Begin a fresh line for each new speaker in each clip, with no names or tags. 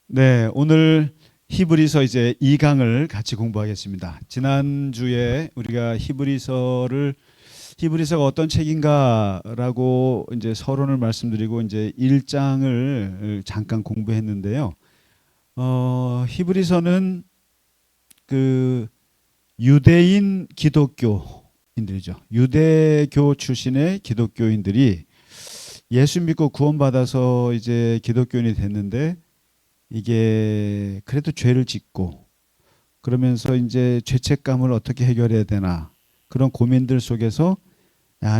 네, 오늘 히브리서 이제 2강을 같이 공부하겠습니다. 지난주에 우리가 히브리서가 어떤 책인가라고 이제 서론을 말씀드리고 이제 1장을 잠깐 공부했는데요. 히브리서는 그 유대인 기독교인들이죠. 유대교 출신의 기독교인들이 예수 믿고 구원받아서 이제 기독교인이 됐는데 이게 그래도 죄를 짓고 그러면서 이제 죄책감을 어떻게 해결해야 되나 그런 고민들 속에서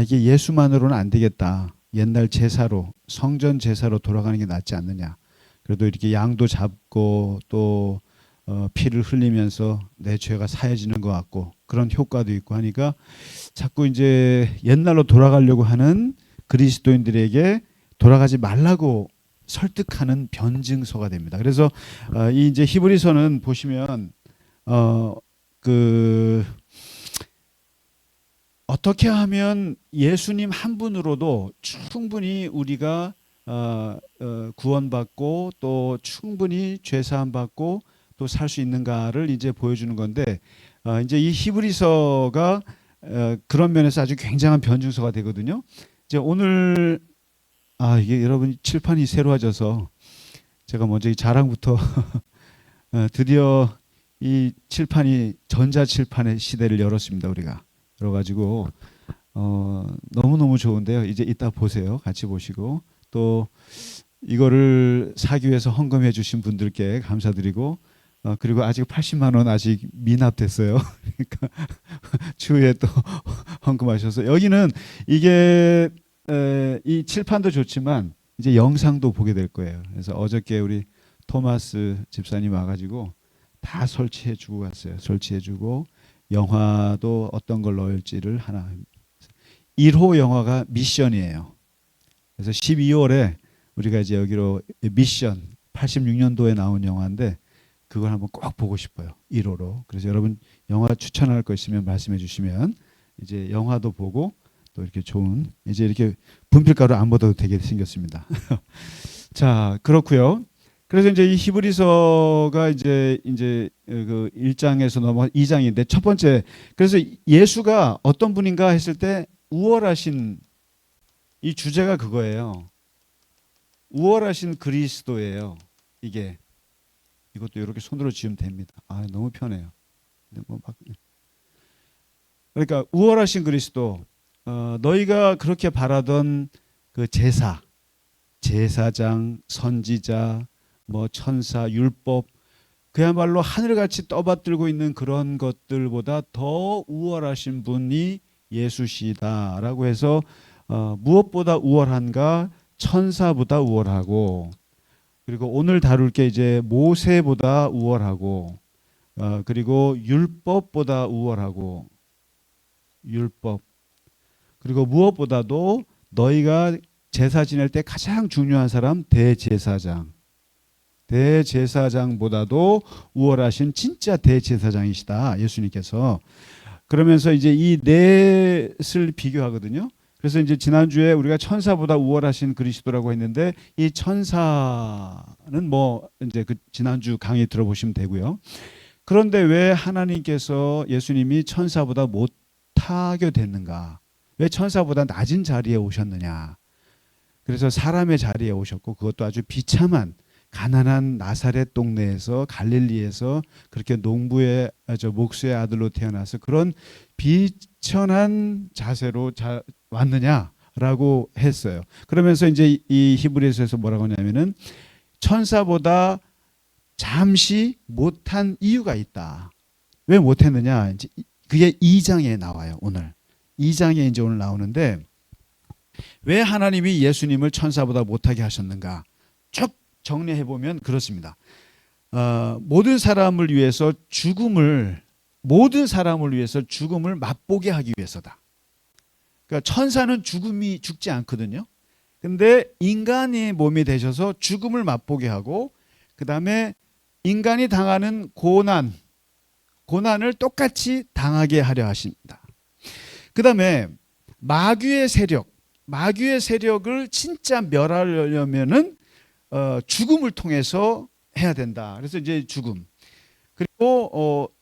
이게 예수만으로는 안 되겠다. 옛날 제사로 성전 제사로 돌아가는 게 낫지 않느냐. 그래도 이렇게 양도 잡고 또 피를 흘리면서 내 죄가 사해지는 것 같고 그런 효과도 있고 하니까 자꾸 이제 옛날로 돌아가려고 하는 그리스도인들에게 돌아가지 말라고 설득하는 변증서가 됩니다. 그래서 이 이제 히브리서는 보시면 그 어떻게 하면 예수님 한 분으로도 충분히 우리가 구원받고 또 충분히 죄 사함 받고 또 살 수 있는가를 이제 보여주는 건데 이제 이 히브리서가 그런 면에서 아주 굉장한 변증서가 되거든요. 이제 오늘 이게 여러분 칠판이 새로워져서 제가 먼저 이 자랑부터 드디어 이 칠판이 전자칠판의 시대를 열었습니다. 우리가 열어가지고 너무너무 좋은데요. 이제 이따 보세요. 같이 보시고 또 이거를 사기 위해서 헌금해 주신 분들께 감사드리고 그리고 아직 80만 원 아직 미납됐어요. 그러니까 추후에 또 헌금하셔서 여기는 이게 이 칠판도 좋지만 이제 영상도 보게 될 거예요. 그래서 어저께 우리 토마스 집사님 와가지고 다 설치해주고 갔어요. 설치해주고 영화도 어떤 걸 넣을지를 하나 1호 영화가 미션이에요. 그래서 12월에 우리가 이제 여기로 미션 86년도에 나온 영화인데 그걸 한번 꼭 보고 싶어요. 1호로. 그래서 여러분 영화 추천할 거 있으면 말씀해 주시면 이제 영화도 보고 또 이렇게 좋은 이제 이렇게 분필가루 안 받아도 되게 생겼습니다. 자, 그렇고요. 그래서 이제 이 히브리서가 이제 그 1장에서 넘어 2장인데 첫 번째 그래서 예수가 어떤 분인가 했을 때 우월하신 이 주제가 그거예요. 우월하신 그리스도예요. 이것도 이렇게 손으로 지으면 됩니다. 너무 편해요. 그러니까 우월하신 그리스도 너희가 그렇게 바라던 그 제사장, 선지자, 뭐 천사, 율법 그야말로 하늘같이 떠받들고 있는 그런 것들보다 더 우월하신 분이 예수시다라고 해서 무엇보다 우월한가? 천사보다 우월하고 그리고 오늘 다룰 게 이제 모세보다 우월하고 그리고 율법보다 우월하고 율법 그리고 무엇보다도 너희가 제사 지낼 때 가장 중요한 사람 대제사장보다도 우월하신 진짜 대제사장이시다 예수님께서. 그러면서 이제 이 넷을 비교하거든요. 그래서 이제 지난주에 우리가 천사보다 우월하신 그리스도라고 했는데 이 천사는 뭐 이제 그 지난주 강의 들어보시면 되고요. 그런데 왜 하나님께서 예수님이 천사보다 못하게 됐는가? 왜 천사보다 낮은 자리에 오셨느냐? 그래서 사람의 자리에 오셨고 그것도 아주 비참한 가난한 나사렛 동네에서 갈릴리에서 그렇게 농부의 목수의 아들로 태어나서 그런 비천한 자세로 왔느냐라고 했어요. 그러면서 이제 이 히브리서에서 뭐라고 하냐면은 천사보다 잠시 못한 이유가 있다. 왜 못했느냐? 이제 그게 2장에 나와요. 오늘 2장에 이제 오늘 나오는데 왜 하나님이 예수님을 천사보다 못하게 하셨는가? 쭉 정리해 보면 그렇습니다. 모든 사람을 위해서 죽음을 맛보게 하기 위해서다. 그러니까 천사는 죽지 않거든요. 근데 인간의 몸이 되셔서 죽음을 맛보게 하고 그다음에 인간이 당하는 고난을 똑같이 당하게 하려 하십니다. 그다음에 마귀의 세력을 진짜 멸하려면은 죽음을 통해서 해야 된다. 그래서 이제 죽음. 그리고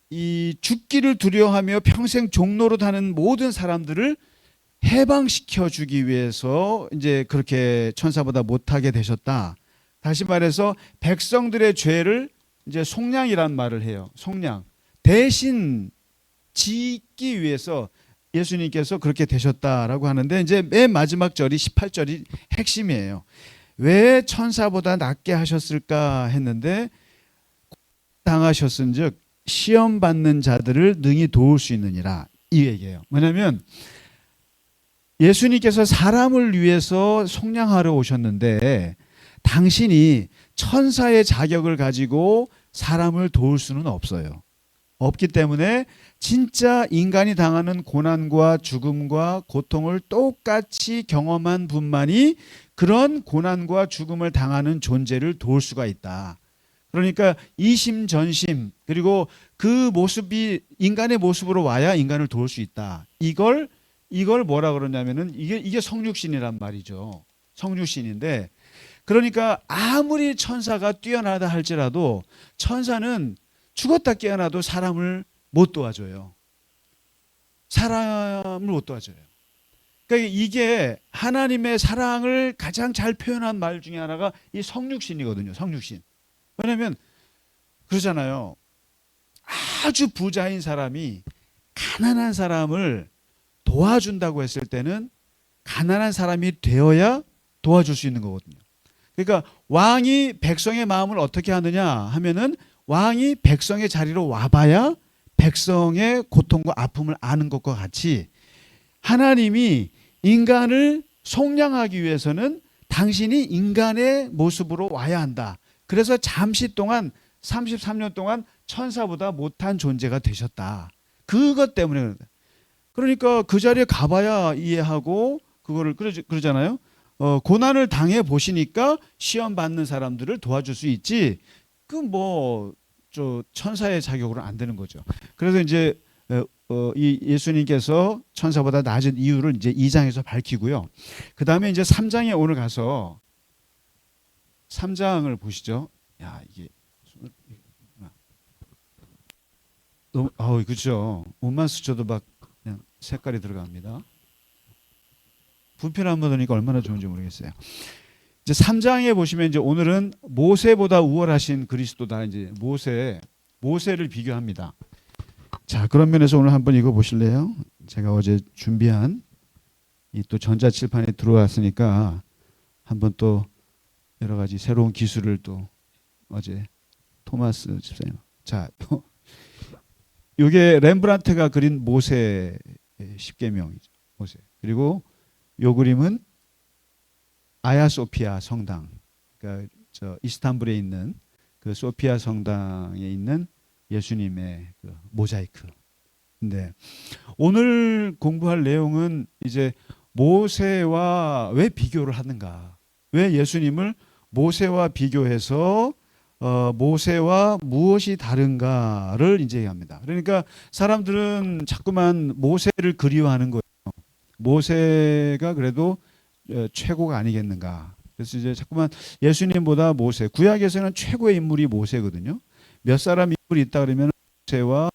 이 죽기를 두려워하며 평생 종로로 다는 모든 사람들을 해방시켜 주기 위해서 이제 그렇게 천사보다 못하게 되셨다. 다시 말해서 백성들의 죄를 이제 속량이란 말을 해요. 속량. 대신 짓기 위해서 예수님께서 그렇게 되셨다라고 하는데, 이제 맨 마지막 절이 18절이 핵심이에요. 왜 천사보다 낫게 하셨을까 했는데, 당하셨은즉 시험 받는 자들을 능히 도울 수 있느니라, 이 얘기예요. 뭐냐면 예수님께서 사람을 위해서 속량하러 오셨는데, 당신이 천사의 자격을 가지고 사람을 도울 수는 없어요. 없기 때문에 진짜 인간이 당하는 고난과 죽음과 고통을 똑같이 경험한 분만이 그런 고난과 죽음을 당하는 존재를 도울 수가 있다. 그러니까 이심전심, 그리고 그 모습이 인간의 모습으로 와야 인간을 도울 수 있다. 이걸 뭐라 그러냐면은 이게 성육신이란 말이죠. 성육신인데, 그러니까 아무리 천사가 뛰어나다 할지라도 천사는 죽었다 깨어나도 사람을 못 도와줘요. 사람을 못 도와줘요. 그러니까 이게 하나님의 사랑을 가장 잘 표현한 말 중에 하나가 이 성육신이거든요. 성육신. 왜냐하면 그러잖아요. 아주 부자인 사람이 가난한 사람을 도와준다고 했을 때는 가난한 사람이 되어야 도와줄 수 있는 거거든요. 그러니까 왕이 백성의 마음을 어떻게 하느냐 하면은, 왕이 백성의 자리로 와봐야 백성의 고통과 아픔을 아는 것과 같이, 하나님이 인간을 속량하기 위해서는 당신이 인간의 모습으로 와야 한다. 그래서 잠시 동안 33년 동안 천사보다 못한 존재가 되셨다. 그것 때문에. 그러니까 그 자리에 가봐야 이해하고 그거를 그러잖아요. 고난을 당해 보시니까 시험 받는 사람들을 도와줄 수 있지. 저 천사의 자격으로 안 되는 거죠. 그래서 이제 이 예수님께서 천사보다 낮은 이유를 이제 2장에서 밝히고요. 그 다음에 이제 3장에 오늘 가서 3장을 보시죠. 야, 이게 너무 그렇죠. 옷만 스쳐도 막 그냥 색깔이 들어갑니다. 분필 한번 넣으니까 얼마나 좋은지 모르겠어요. 이제 3장에 보시면 이제 오늘은 모세보다 우월하신 그리스도다. 이제 모세를 비교합니다. 자, 그런 면에서 오늘 한번 읽어 보실래요? 제가 어제 준비한 이 또 전자칠판에 들어왔으니까 한번 또 여러 가지 새로운 기술을 또 어제 토마스 집사님. 자, 요게 렘브란트가 그린 모세 십계명이죠. 모세. 그리고 요 그림은 아야 소피아 성당, 그러니까 저 이스탄불에 있는 그 소피아 성당에 있는 예수님의 그 모자이크. 근데 오늘 공부할 내용은 이제 모세와 왜 비교를 하는가? 왜 예수님을 모세와 비교해서 모세와 무엇이 다른가를 이제 얘기합니다. 그러니까 사람들은 자꾸만 모세를 그리워하는 거예요. 모세가 그래도 최고가 아니겠는가. 그래서 이제 자꾸만 예수님보다 모세, 구약에서는 최고의 인물이 모세거든요. 몇 사람 인물이 있다 그러면 모세와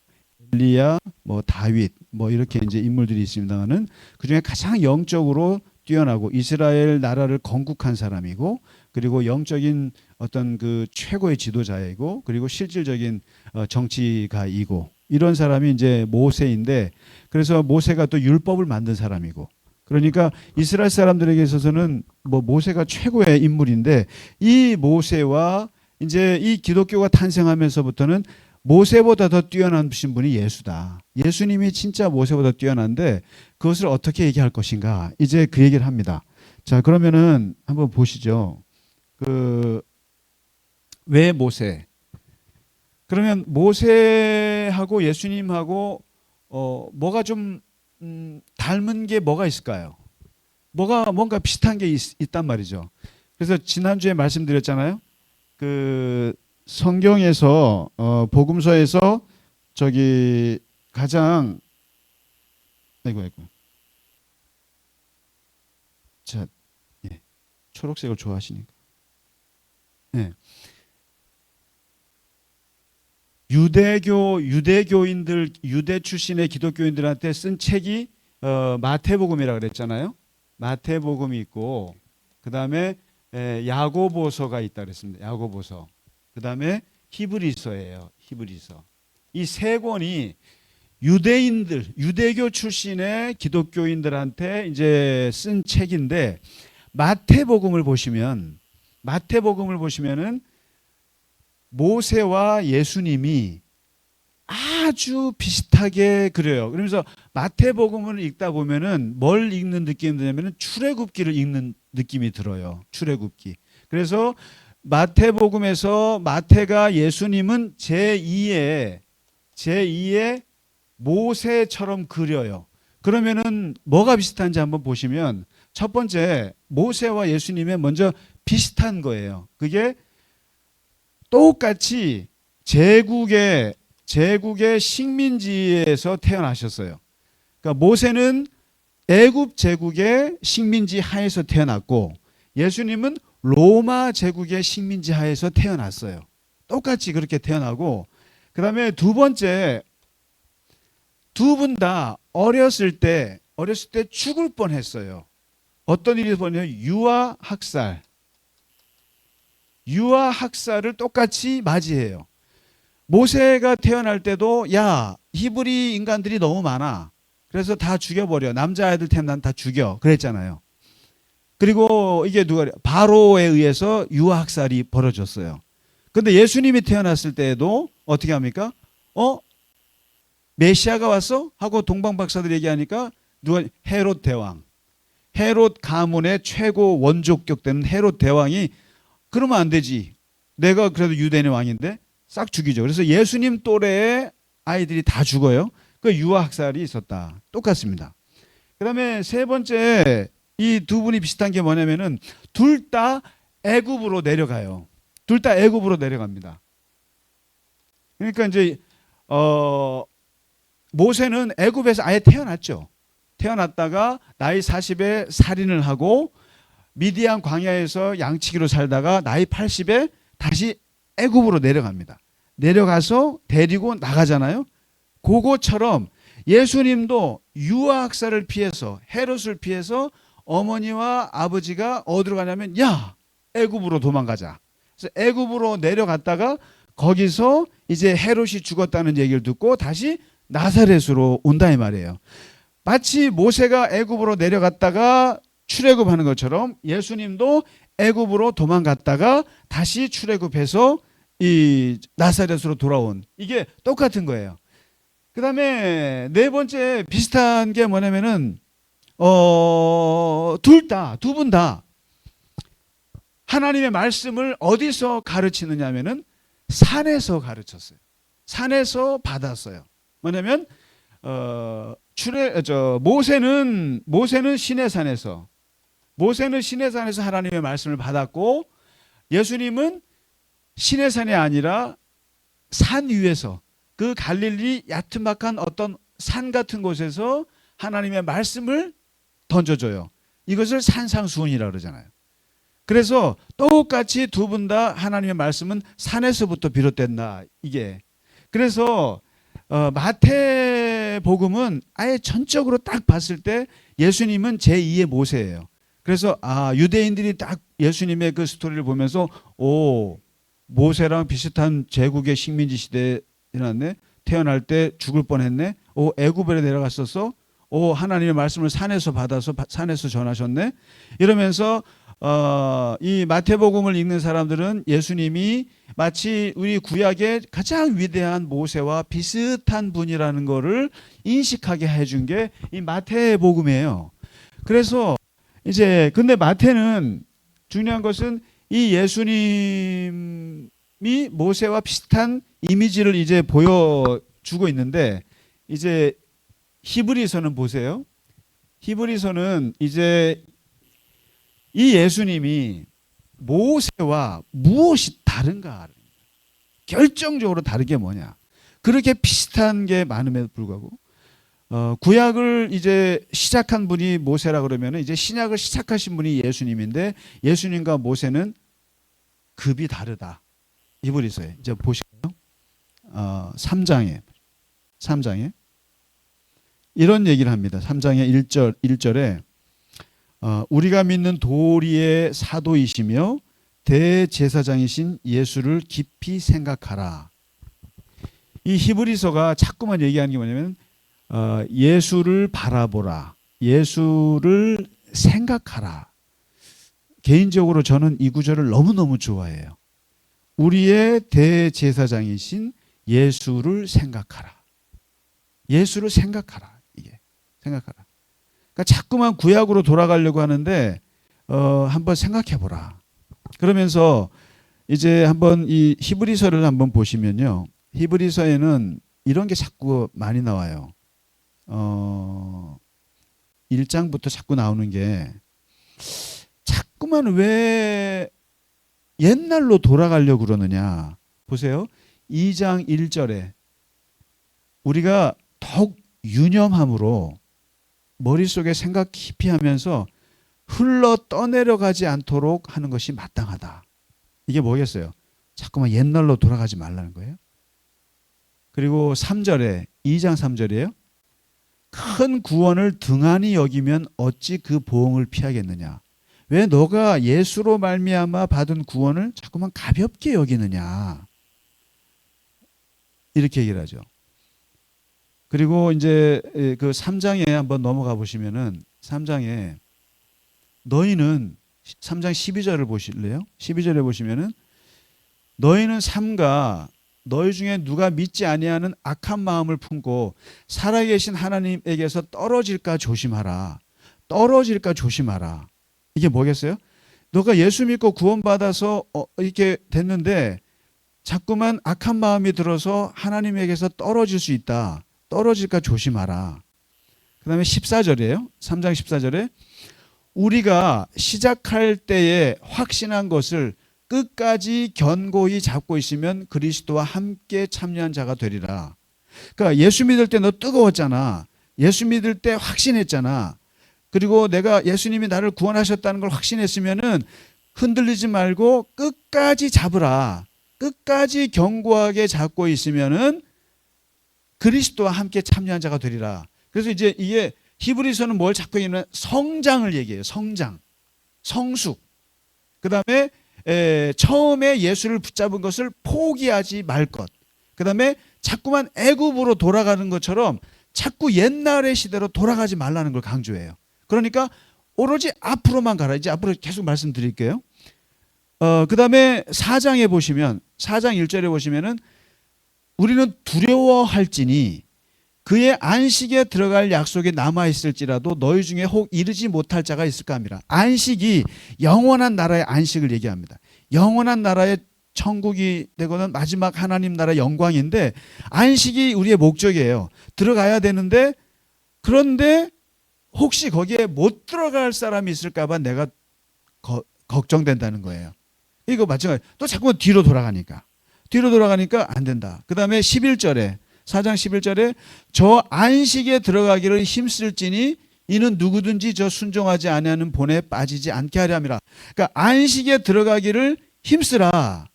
엘리야, 뭐 다윗, 뭐 이렇게 이제 인물들이 있습니다만은 그 중에 가장 영적으로 뛰어나고 이스라엘 나라를 건국한 사람이고, 그리고 영적인 어떤 그 최고의 지도자이고, 그리고 실질적인 정치가이고, 이런 사람이 이제 모세인데, 그래서 모세가 또 율법을 만든 사람이고, 그러니까 이스라엘 사람들에게 있어서는 뭐 모세가 최고의 인물인데, 이 모세와 이제 이 기독교가 탄생하면서부터는 모세보다 더 뛰어나신 분이 예수다. 예수님이 진짜 모세보다 뛰어난데 그것을 어떻게 얘기할 것인가? 이제 그 얘기를 합니다. 자, 그러면은 한번 보시죠. 왜 모세? 그러면 모세하고 예수님하고 뭐가 좀 닮은 게 뭐가 있을까요? 뭔가 비슷한 게 있단 말이죠. 그래서 지난주에 말씀드렸잖아요. 그 성경에서 복음서에서 저기 가장 아이고 자, 예, 초록색을 좋아하시니까. 예. 유대교인들, 유대 출신의 기독교인들한테 쓴 책이 마태복음이라고 그랬잖아요. 마태복음이 있고, 그 다음에 야고보서가 있다 그랬습니다. 야고보서. 그 다음에 히브리서예요. 히브리서. 이 세 권이 유대인들, 유대교 출신의 기독교인들한테 이제 쓴 책인데, 마태복음을 보시면은 모세와 예수님이 아주 비슷하게 그려요. 그러면서 마태복음을 읽다 보면은 뭘 읽는 느낌이 드냐면은 출애굽기를 읽는 느낌이 들어요. 출애굽기. 그래서 마태복음에서 마태가 예수님은 제2의 모세처럼 그려요. 그러면은 뭐가 비슷한지 한번 보시면 첫 번째 모세와 예수님의 먼저 비슷한 거예요. 그게 똑같이 제국의 식민지에서 태어나셨어요. 그러니까 모세는 애굽 제국의 식민지 하에서 태어났고 예수님은 로마 제국의 식민지 하에서 태어났어요. 똑같이 그렇게 태어나고 그다음에 두 번째 두 분 다 어렸을 때 죽을 뻔했어요. 어떤 일이 벌어졌냐면 유아 학살을 똑같이 맞이해요. 모세가 태어날 때도 야 히브리 인간들이 너무 많아. 그래서 다 죽여버려. 남자아이들 태어난 다 죽여. 그랬잖아요. 그리고 이게 누가 바로에 의해서 유아 학살이 벌어졌어요. 근데 예수님이 태어났을 때에도 어떻게 합니까? 메시아가 왔어? 하고 동방 박사들 얘기하니까 누가 헤롯 대왕. 헤롯 가문의 최고 원조격 되는 헤롯 대왕이 그러면 안 되지. 내가 그래도 유대인의 왕인데 싹 죽이죠. 그래서 예수님 또래의 아이들이 다 죽어요. 그 유아 학살이 있었다. 똑같습니다. 그다음에 세 번째 이 두 분이 비슷한 게 뭐냐면은 둘 다 애굽으로 내려가요. 둘 다 애굽으로 내려갑니다. 그러니까 이제 모세는 애굽에서 아예 태어났죠. 태어났다가 나이 40에 살인을 하고 미디안 광야에서 양치기로 살다가 나이 80에 다시 애굽으로 내려갑니다. 내려가서 데리고 나가잖아요. 그거처럼 예수님도 유아 학살을 피해서 헤롯을 피해서 어머니와 아버지가 어디로 가냐면 야 애굽으로 도망가자. 그래서 애굽으로 내려갔다가 거기서 이제 헤롯이 죽었다는 얘기를 듣고 다시 나사렛으로 온다 이 말이에요. 마치 모세가 애굽으로 내려갔다가 출애굽하는 것처럼 예수님도 애굽으로 도망갔다가 다시 출애굽해서 이 나사렛으로 돌아온 이게 똑같은 거예요. 그다음에 네 번째 비슷한 게 뭐냐면은 두 분 다 하나님의 말씀을 어디서 가르치느냐면은 산에서 가르쳤어요. 산에서 받았어요. 뭐냐면 모세는 시내산에서 하나님의 말씀을 받았고 예수님은 시내산이 아니라 산 위에서 그 갈릴리 야트막한 어떤 산 같은 곳에서 하나님의 말씀을 던져줘요. 이것을 산상수훈이라고 그러잖아요. 그래서 똑같이 두 분 다 하나님의 말씀은 산에서부터 비롯된다. 이게 그래서 마태복음은 아예 전적으로 딱 봤을 때 예수님은 제2의 모세예요. 그래서 유대인들이 딱 예수님의 그 스토리를 보면서 모세랑 비슷한 제국의 식민지 시대에 태어났네. 태어날 때 죽을 뻔했네. 애굽에 내려갔었어. 하나님의 말씀을 산에서 받아서 산에서 전하셨네. 이러면서 이 마태복음을 읽는 사람들은 예수님이 마치 우리 구약의 가장 위대한 모세와 비슷한 분이라는 것을 인식하게 해준 게 이 마태복음이에요. 그래서 이제 근데 마태는 중요한 것은 이 예수님이 모세와 비슷한 이미지를 이제 보여주고 있는데 이제 히브리서는 보세요. 히브리서는 이제 이 예수님이 모세와 무엇이 다른가? 결정적으로 다른 게 뭐냐? 그렇게 비슷한 게 많음에도 불구하고 구약을 이제 시작한 분이 모세라 그러면 이제 신약을 시작하신 분이 예수님인데 예수님과 모세는 급이 다르다. 히브리서에 이제 보실까요? 3장에 이런 얘기를 합니다. 3장의 1절에 우리가 믿는 도리의 사도이시며 대제사장이신 예수를 깊이 생각하라. 이 히브리서가 자꾸만 얘기하는 게 뭐냐면 예수를 바라보라. 예수를 생각하라. 개인적으로 저는 이 구절을 너무너무 좋아해요. 우리의 대제사장이신 예수를 생각하라. 예수를 생각하라. 이게 생각하라. 그러니까 자꾸만 구약으로 돌아가려고 하는데 한번 생각해 보라. 그러면서 이제 한번 이 히브리서를 한번 보시면요. 히브리서에는 이런 게 자꾸 많이 나와요. 1장부터 자꾸 나오는 게 자꾸만 왜 옛날로 돌아가려고 그러느냐. 보세요. 2장 1절에 우리가 더욱 유념함으로 머릿속에 생각 깊이 하면서 흘러 떠내려가지 않도록 하는 것이 마땅하다. 이게 뭐겠어요? 자꾸만 옛날로 돌아가지 말라는 거예요. 그리고 3절에 2장 3절이에요. 큰 구원을 등한히 여기면 어찌 그 보응을 피하겠느냐. 왜 너가 예수로 말미암아 받은 구원을 자꾸만 가볍게 여기느냐. 이렇게 얘기를 하죠. 그리고 이제 그 3장에 한번 넘어가 보시면은 3장에 너희는 3장 12절을 보실래요? 12절에 보시면은 너희는 삼가 너희 중에 누가 믿지 아니하는 악한 마음을 품고 살아계신 하나님에게서 떨어질까 조심하라. 떨어질까 조심하라. 이게 뭐겠어요? 너가 예수 믿고 구원받아서 이렇게 됐는데 자꾸만 악한 마음이 들어서 하나님에게서 떨어질 수 있다. 떨어질까 조심하라. 그 다음에 14절이에요. 3장 14절에 우리가 시작할 때에 확신한 것을 끝까지 견고히 잡고 있으면 그리스도와 함께 참여한 자가 되리라. 그러니까 예수 믿을 때 너 뜨거웠잖아. 예수 믿을 때 확신했잖아. 그리고 내가 예수님이 나를 구원하셨다는 걸 확신했으면은 흔들리지 말고 끝까지 잡으라. 끝까지 견고하게 잡고 있으면은 그리스도와 함께 참여한 자가 되리라. 그래서 이제 이게 히브리서는 뭘 잡고 있냐면 성장을 얘기해요. 성장, 성숙. 그 다음에 처음에 예수를 붙잡은 것을 포기하지 말 것. 그 다음에 자꾸만 애굽으로 돌아가는 것처럼 자꾸 옛날의 시대로 돌아가지 말라는 걸 강조해요. 그러니까 오로지 앞으로만 가라. 이제 앞으로 계속 말씀드릴게요. 그 다음에 4장에 보시면 4장 1절에 보시면은 우리는 두려워할지니 그의 안식에 들어갈 약속이 남아있을지라도 너희 중에 혹 이르지 못할 자가 있을까 합니다. 안식이 영원한 나라의 안식을 얘기합니다. 영원한 나라의 천국이 되고는 마지막 하나님 나라의 영광인데 안식이 우리의 목적이에요. 들어가야 되는데 그런데 혹시 거기에 못 들어갈 사람이 있을까 봐 내가 걱정된다는 거예요. 이거 마찬가지. 또 자꾸만 뒤로 돌아가니까 안 된다. 그 다음에 11절에 4장 11절에 저 안식에 들어가기를 힘쓸지니 이는 누구든지 저 순종하지 아니하는 본에 빠지지 않게 하려 함이라. 그러니까 안식에 들어가기를 힘쓰라.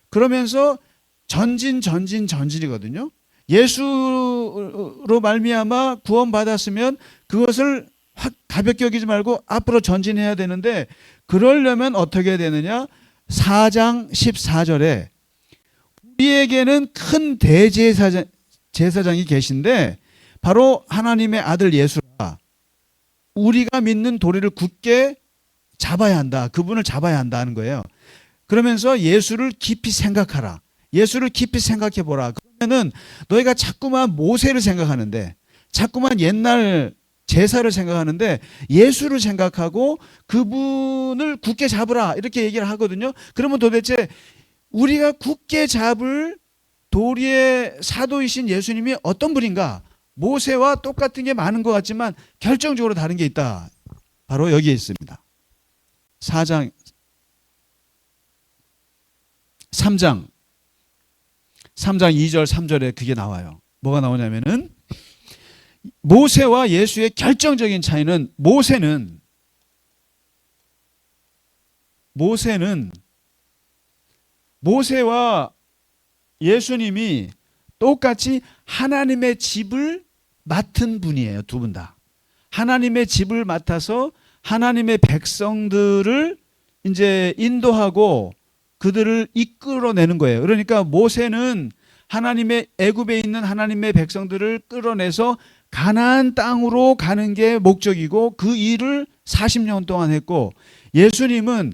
그러면서 전진이거든요. 예수로 말미암아 구원받았으면 그것을 가볍게 여기지 말고 앞으로 전진해야 되는데 그러려면 어떻게 되느냐? 4장 14절에 우리에게는 큰 제사장이 계신데 바로 하나님의 아들 예수라. 우리가 믿는 도리를 굳게 잡아야 한다. 그분을 잡아야 한다는 거예요. 그러면서 예수를 깊이 생각하라. 예수를 깊이 생각해 보라. 그러면은 너희가 자꾸만 모세를 생각하는데 자꾸만 옛날 제사를 생각하는데 예수를 생각하고 그분을 굳게 잡으라. 이렇게 얘기를 하거든요. 그러면 도대체 우리가 굳게 잡을 도리의 사도이신 예수님이 어떤 분인가? 모세와 똑같은 게 많은 것 같지만 결정적으로 다른 게 있다. 바로 여기에 있습니다. 3장 2절 3절에 그게 나와요. 뭐가 나오냐면은 모세와 예수의 결정적인 차이는 모세와 예수님이 똑같이 하나님의 집을 맡은 분이에요. 두 분 다. 하나님의 집을 맡아서 하나님의 백성들을 이제 인도하고 그들을 이끌어내는 거예요. 그러니까 모세는 하나님의 애굽에 있는 하나님의 백성들을 끌어내서 가나안 땅으로 가는 게 목적이고 그 일을 40년 동안 했고, 예수님은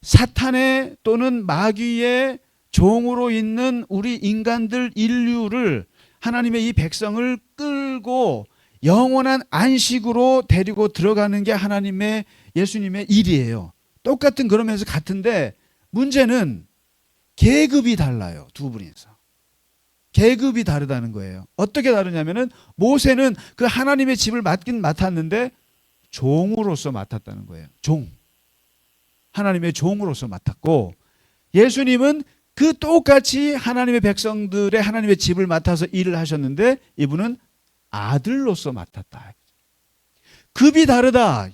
사탄의 또는 마귀의 종으로 있는 우리 인간들 인류를, 하나님의 이 백성을 끌고 영원한 안식으로 데리고 들어가는 게 하나님의 예수님의 일이에요. 똑같은 그러면서 같은데 문제는 계급이 달라요. 두 분이서. 계급이 다르다는 거예요. 어떻게 다르냐면은 모세는 그 하나님의 집을 맡긴 맡았는데 종으로서 맡았다는 거예요. 종. 하나님의 종으로서 맡았고, 예수님은 그 똑같이 하나님의 백성들의 하나님의 집을 맡아서 일을 하셨는데 이분은 아들로서 맡았다. 급이 다르다.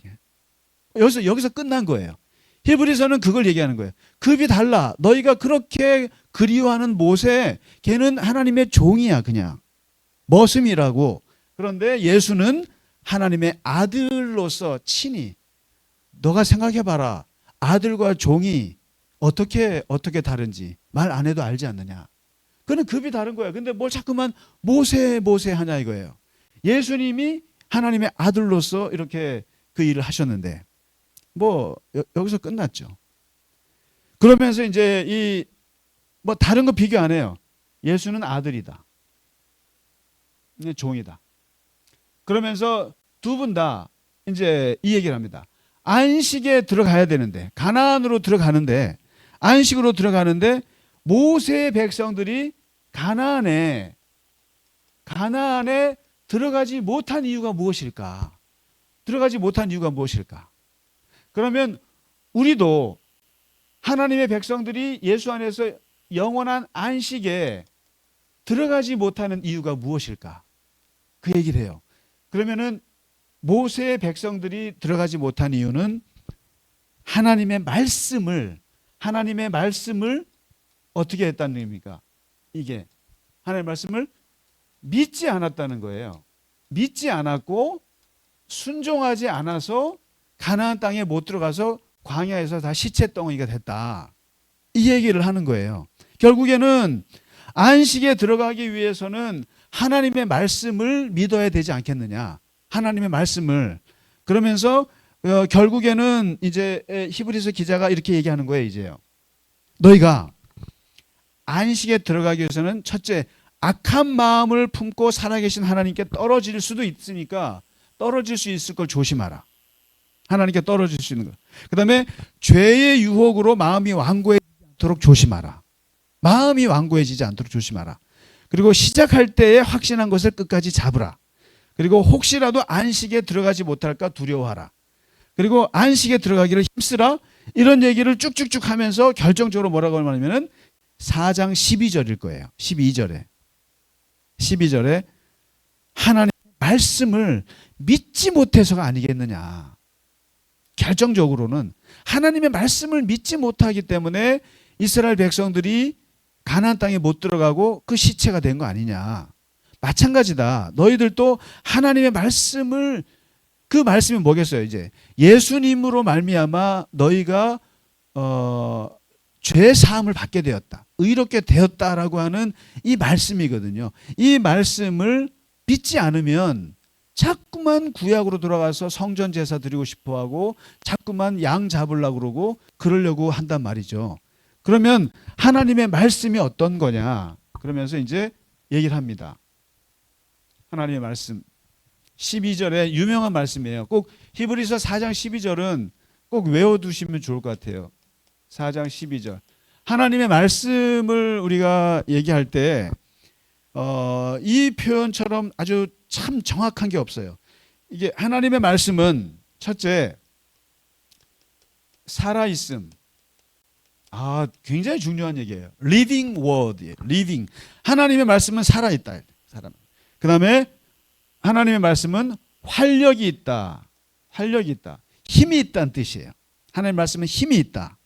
여기서 끝난 거예요. 히브리서는 그걸 얘기하는 거예요. 급이 달라. 너희가 그렇게 그리워하는 모세, 걔는 하나님의 종이야. 그냥 머슴이라고. 그런데 예수는 하나님의 아들로서 친히, 너가 생각해봐라. 아들과 종이 어떻게 다른지 말 안 해도 알지 않느냐. 그는 급이 다른 거예요. 근데 뭘 자꾸만 모세 하냐 이거예요. 예수님이 하나님의 아들로서 이렇게 그 일을 하셨는데 여기서 끝났죠. 그러면서 이제 다른 거 비교 안 해요. 예수는 아들이다. 종이다. 그러면서 두 분 다 이제 이 얘기를 합니다. 안식에 들어가야 되는데, 가나안으로 들어가는데, 안식으로 들어가는데 모세의 백성들이 가나안에 들어가지 못한 이유가 무엇일까? 들어가지 못한 이유가 무엇일까? 그러면 우리도 하나님의 백성들이 예수 안에서 영원한 안식에 들어가지 못하는 이유가 무엇일까? 그 얘기를 해요. 그러면은 모세의 백성들이 들어가지 못한 이유는 하나님의 말씀을 어떻게 했다는 의미입니까? 이게 하나님의 말씀을 믿지 않았다는 거예요. 믿지 않았고 순종하지 않아서 가나안 땅에 못 들어가서 광야에서 다 시체덩이가 됐다. 이 얘기를 하는 거예요. 결국에는 안식에 들어가기 위해서는 하나님의 말씀을 믿어야 되지 않겠느냐. 하나님의 말씀을. 그러면서 결국에는 이제 히브리서 기자가 이렇게 얘기하는 거예요. 이제요. 너희가 안식에 들어가기 위해서는 첫째, 악한 마음을 품고 살아계신 하나님께 떨어질 수도 있으니까 떨어질 수 있을 걸 조심하라. 하나님께 떨어질 수 있는 거. 그 다음에 죄의 유혹으로 마음이 완고해지지 않도록 조심하라. 마음이 완고해지지 않도록 조심하라. 그리고 시작할 때에 확신한 것을 끝까지 잡으라. 그리고 혹시라도 안식에 들어가지 못할까 두려워하라. 그리고 안식에 들어가기를 힘쓰라. 이런 얘기를 쭉쭉쭉 하면서 결정적으로 뭐라고 하냐면은 4장 12절일 거예요. 12절에 하나님의 말씀을 믿지 못해서가 아니겠느냐. 결정적으로는 하나님의 말씀을 믿지 못하기 때문에 이스라엘 백성들이 가나안 땅에 못 들어가고 그 시체가 된 거 아니냐. 마찬가지다. 너희들도 하나님의 말씀을, 그 말씀이 뭐겠어요? 이제 예수님으로 말미암아 너희가 죄 사함을 받게 되었다. 의롭게 되었다라고 하는 이 말씀이거든요. 이 말씀을 믿지 않으면 자꾸만 구약으로 돌아가서 성전 제사 드리고 싶어하고 자꾸만 양 잡으려고 그러고 그러려고 한단 말이죠. 그러면 하나님의 말씀이 어떤 거냐? 그러면서 이제 얘기를 합니다. 하나님의 말씀 12절에 유명한 말씀이에요. 꼭 히브리서 4장 12절은 꼭 외워두시면 좋을 것 같아요. 4장 12절. 하나님의 말씀을 우리가 얘기할 때 이 표현처럼 아주 참 정확한 게 없어요. 이게 하나님의 말씀은 첫째 살아있음. 굉장히 중요한 얘기예요. living word이에요. living. 하나님의 말씀은 살아있다. 그 다음에 하나님의 말씀은 활력이 있다. 활력이 있다. 힘이 있다는 뜻이에요. 하나님의 말씀은 힘이 있다.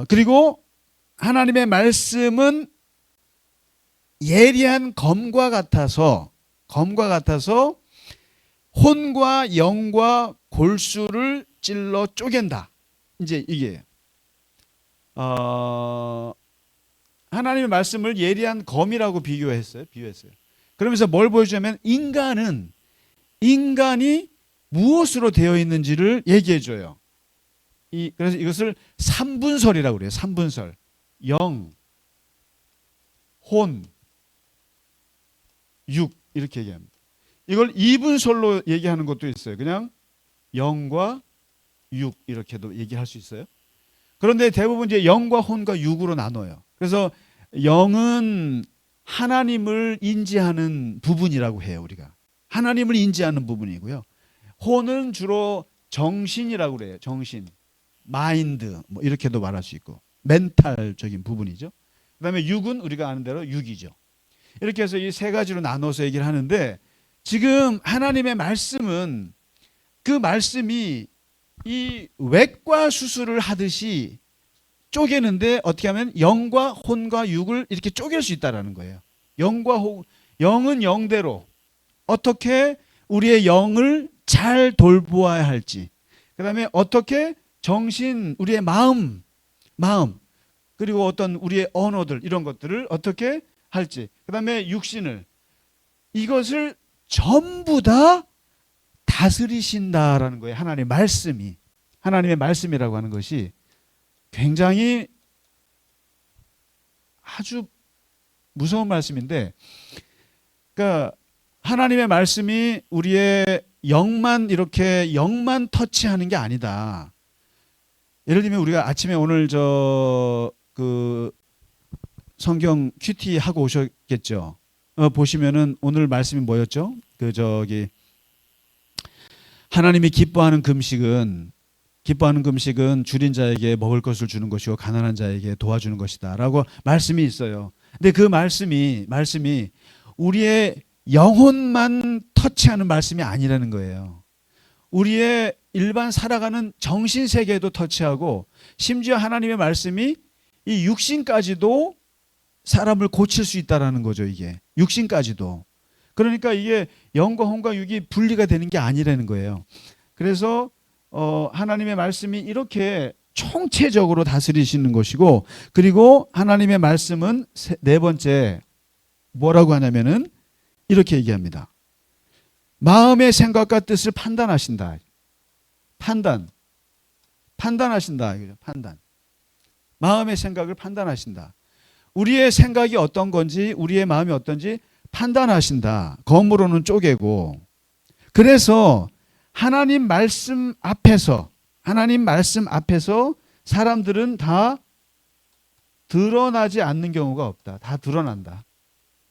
그리고 하나님의 말씀은 예리한 검과 같아서 혼과 영과 골수를 찔러 쪼갠다. 이제 이게 하나님의 말씀을 예리한 검이라고 비유했어요. 그러면서 뭘 보여주냐면 인간이 무엇으로 되어 있는지를 얘기해 줘요. 그래서 이것을 삼분설이라고 그래요. 삼분설. 영, 혼, 육 이렇게 얘기합니다. 이걸 이분설로 얘기하는 것도 있어요. 그냥 영과 육 이렇게도 얘기할 수 있어요. 그런데 대부분 이제 영과 혼과 육으로 나눠요. 그래서 영은 하나님을 인지하는 부분이라고 해요. 우리가 하나님을 인지하는 부분이고요. 혼은 주로 정신이라고 그래요. 정신, 마인드 뭐 이렇게도 말할 수 있고 멘탈적인 부분이죠. 그다음에 육은 우리가 아는 대로 육이죠. 이렇게 해서 이 세 가지로 나눠서 얘기를 하는데 지금 하나님의 말씀은 그 말씀이 이 외과 수술을 하듯이 쪼개는데 어떻게 하면 영과 혼과 육을 이렇게 쪼갤 수 있다라는 거예요. 영은 영대로 어떻게 우리의 영을 잘 돌보아야 할지, 그 다음에 어떻게 정신, 우리의 마음 그리고 어떤 우리의 언어들 이런 것들을 어떻게 할지, 그 다음에 육신을 이것을 전부 다 다스리신다라는 거예요. 하나님의 말씀이. 하나님의 말씀이라고 하는 것이 굉장히 아주 무서운 말씀인데, 그러니까 하나님의 말씀이 우리의 영만 터치하는 게 아니다. 예를 들면 우리가 아침에 오늘 그 성경 큐티 하고 오셨겠죠. 보시면은 오늘 말씀이 뭐였죠? 하나님이 기뻐하는 금식은 줄인 자에게 먹을 것을 주는 것이고 가난한 자에게 도와주는 것이다라고 말씀이 있어요. 근데 그 말씀이 우리의 영혼만 터치하는 말씀이 아니라는 거예요. 우리의 일반 살아가는 정신 세계도 터치하고 심지어 하나님의 말씀이 이 육신까지도 사람을 고칠 수 있다라는 거죠. 이게 육신까지도. 그러니까 이게 영과 혼과 육이 분리가 되는 게 아니라는 거예요. 그래서 하나님의 말씀이 이렇게 총체적으로 다스리시는 것이고, 그리고 하나님의 말씀은 네 번째 뭐라고 하냐면은 이렇게 얘기합니다. 마음의 생각과 뜻을 판단하신다. 판단하신다. 판단. 마음의 생각을 판단하신다. 우리의 생각이 어떤 건지, 우리의 마음이 어떤지 판단하신다. 검으로는 쪼개고. 그래서 하나님 말씀 앞에서 사람들은 다 드러나지 않는 경우가 없다. 다 드러난다.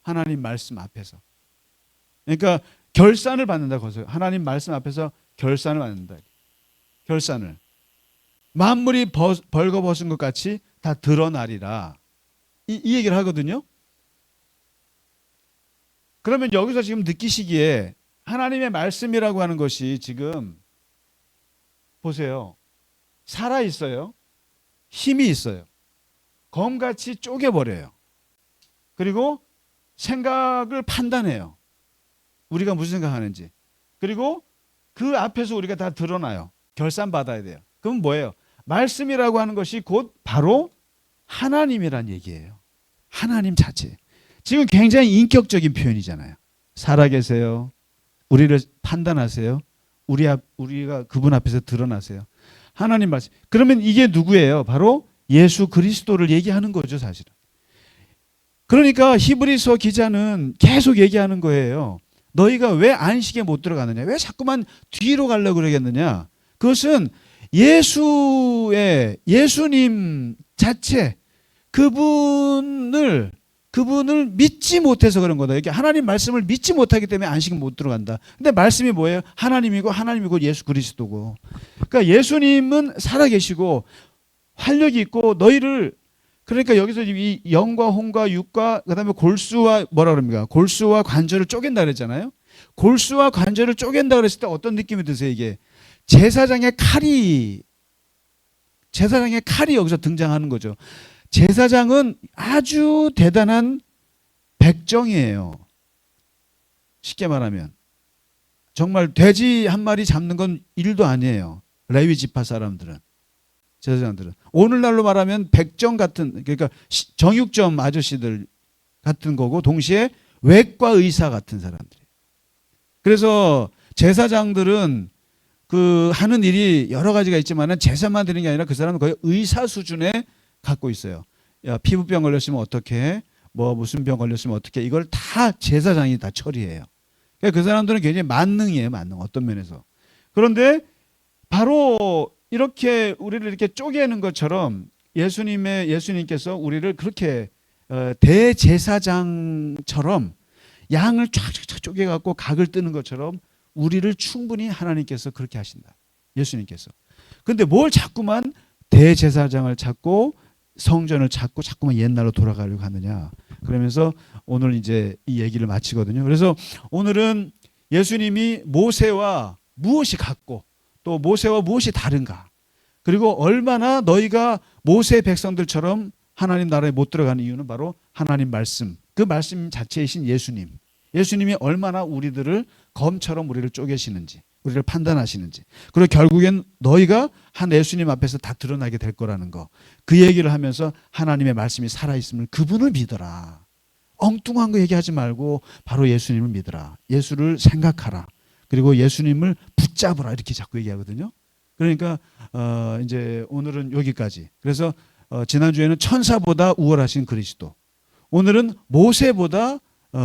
하나님 말씀 앞에서. 그러니까 결산을 받는다. 거기서 하나님 말씀 앞에서 결산을 받는다. 결산을. 만물이 벌거벗은 것 같이 다 드러나리라. 이 얘기를 하거든요. 그러면 여기서 지금 느끼시기에 하나님의 말씀이라고 하는 것이 지금 보세요. 살아 있어요. 힘이 있어요. 검같이 쪼개버려요. 그리고 생각을 판단해요. 우리가 무슨 생각하는지. 그리고 그 앞에서 우리가 다 드러나요. 결산받아야 돼요. 그럼 뭐예요? 말씀이라고 하는 것이 곧 바로 하나님이란 얘기예요. 하나님 자체. 지금 굉장히 인격적인 표현이잖아요. 살아계세요. 우리를 판단하세요. 우리가 그분 앞에서 드러나세요. 하나님 말씀. 그러면 이게 누구예요? 바로 예수 그리스도를 얘기하는 거죠, 사실은. 그러니까 히브리서 기자는 계속 얘기하는 거예요. 너희가 왜 안식에 못 들어가느냐? 왜 자꾸만 뒤로 가려고 그러겠느냐? 그것은 예수님 자체 그분을 믿지 못해서 그런 거다. 이게 하나님 말씀을 믿지 못하기 때문에 안식은 못 들어간다. 근데 말씀이 뭐예요? 하나님이고 예수 그리스도고. 그러니까 예수님은 살아계시고 활력이 있고 너희를, 그러니까 여기서 이 영과 혼과 육과 그다음에 골수와 뭐라 그럽니까? 골수와 관절을 쪼갠다 그랬잖아요. 골수와 관절을 쪼갠다 그랬을 때 어떤 느낌이 드세요? 이게 제사장의 칼이 여기서 등장하는 거죠. 제사장은 아주 대단한 백정이에요. 쉽게 말하면 정말 돼지 한 마리 잡는 건 일도 아니에요. 레위 지파 사람들은, 제사장들은. 오늘날로 말하면 백정 같은, 그러니까 정육점 아저씨들 같은 거고, 동시에 외과 의사 같은 사람들이에요. 그래서 제사장들은 그 하는 일이 여러 가지가 있지만은 제사만 드리는 게 아니라 그 사람은 거의 의사 수준에 갖고 있어요. 야, 피부병 걸렸으면 어떻게 해? 뭐 무슨 병 걸렸으면 어떻게 해? 이걸 다 제사장이 다 처리해요. 그러니까 그 사람들은 굉장히 만능이에요, 만능. 어떤 면에서. 그런데 바로 이렇게 우리를 이렇게 쪼개는 것처럼 예수님께서 우리를 그렇게 대제사장처럼 양을 쫙쫙 쪼개갖고 각을 뜨는 것처럼 우리를 충분히 하나님께서 그렇게 하신다. 예수님께서. 근데 뭘 자꾸만 대제사장을 찾고 성전을 찾고 자꾸만 옛날로 돌아가려고 하느냐. 그러면서 오늘 이제 이 얘기를 마치거든요. 그래서 오늘은 예수님이 모세와 무엇이 같고 또 모세와 무엇이 다른가. 그리고 얼마나 너희가 모세 백성들처럼 하나님 나라에 못 들어가는 이유는 바로 하나님 말씀. 그 말씀 자체이신 예수님. 예수님이 얼마나 우리들을 검처럼 우리를 쪼개시는지, 우리를 판단하시는지, 그리고 결국엔 너희가 한 예수님 앞에서 다 드러나게 될 거라는 거. 그 얘기를 하면서 하나님의 말씀이 살아있음을, 그분을 믿어라. 엉뚱한 거 얘기하지 말고 바로 예수님을 믿어라. 예수를 생각하라. 그리고 예수님을 붙잡으라. 이렇게 자꾸 얘기하거든요. 그러니까 이제 오늘은 여기까지. 그래서 지난주에는 천사보다 우월하신 그리스도, 오늘은 모세보다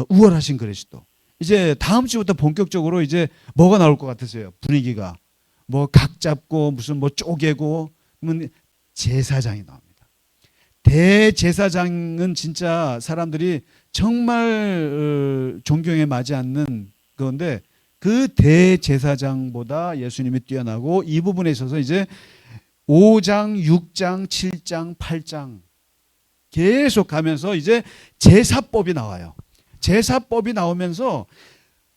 우월하신 그리스도. 이제 다음 주부터 본격적으로 이제 뭐가 나올 것 같으세요? 분위기가 뭐 각 잡고 무슨 뭐 쪼개고, 제사장이 나옵니다. 대제사장은 진짜 사람들이 정말 존경에 맞지 않는 건데, 그 대제사장보다 예수님이 뛰어나고, 이 부분에 있어서 이제 5장, 6장, 7장, 8장 계속 가면서 이제 제사법이 나와요. 제사법이 나오면서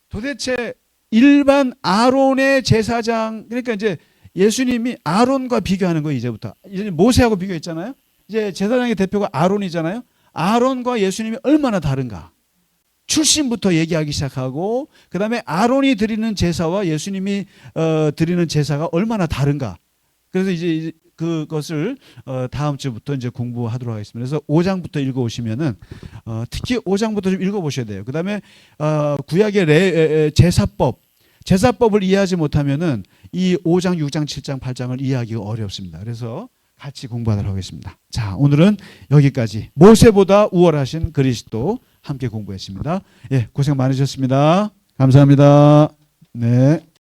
도대체 일반 아론의 제사장, 그러니까 이제 예수님이 아론과 비교하는 거예요. 이제부터 이제 모세하고 비교했잖아요. 이제 제사장의 대표가 아론이잖아요. 아론과 예수님이 얼마나 다른가. 출신부터 얘기하기 시작하고, 그 다음에 아론이 드리는 제사와 예수님이 드리는 제사가 얼마나 다른가. 그래서 이제 그것을 다음 주부터 이제 공부하도록 하겠습니다. 그래서 5장부터 읽어오시면은 특히 5장부터 좀 읽어보셔야 돼요. 그 다음에 구약의 제사법을 이해하지 못하면은 이 5장, 6장, 7장, 8장을 이해하기가 어렵습니다. 그래서 같이 공부하도록 하겠습니다. 자, 오늘은 여기까지. 모세보다 우월하신 그리스도 함께 공부했습니다. 예, 고생 많으셨습니다. 감사합니다. 네.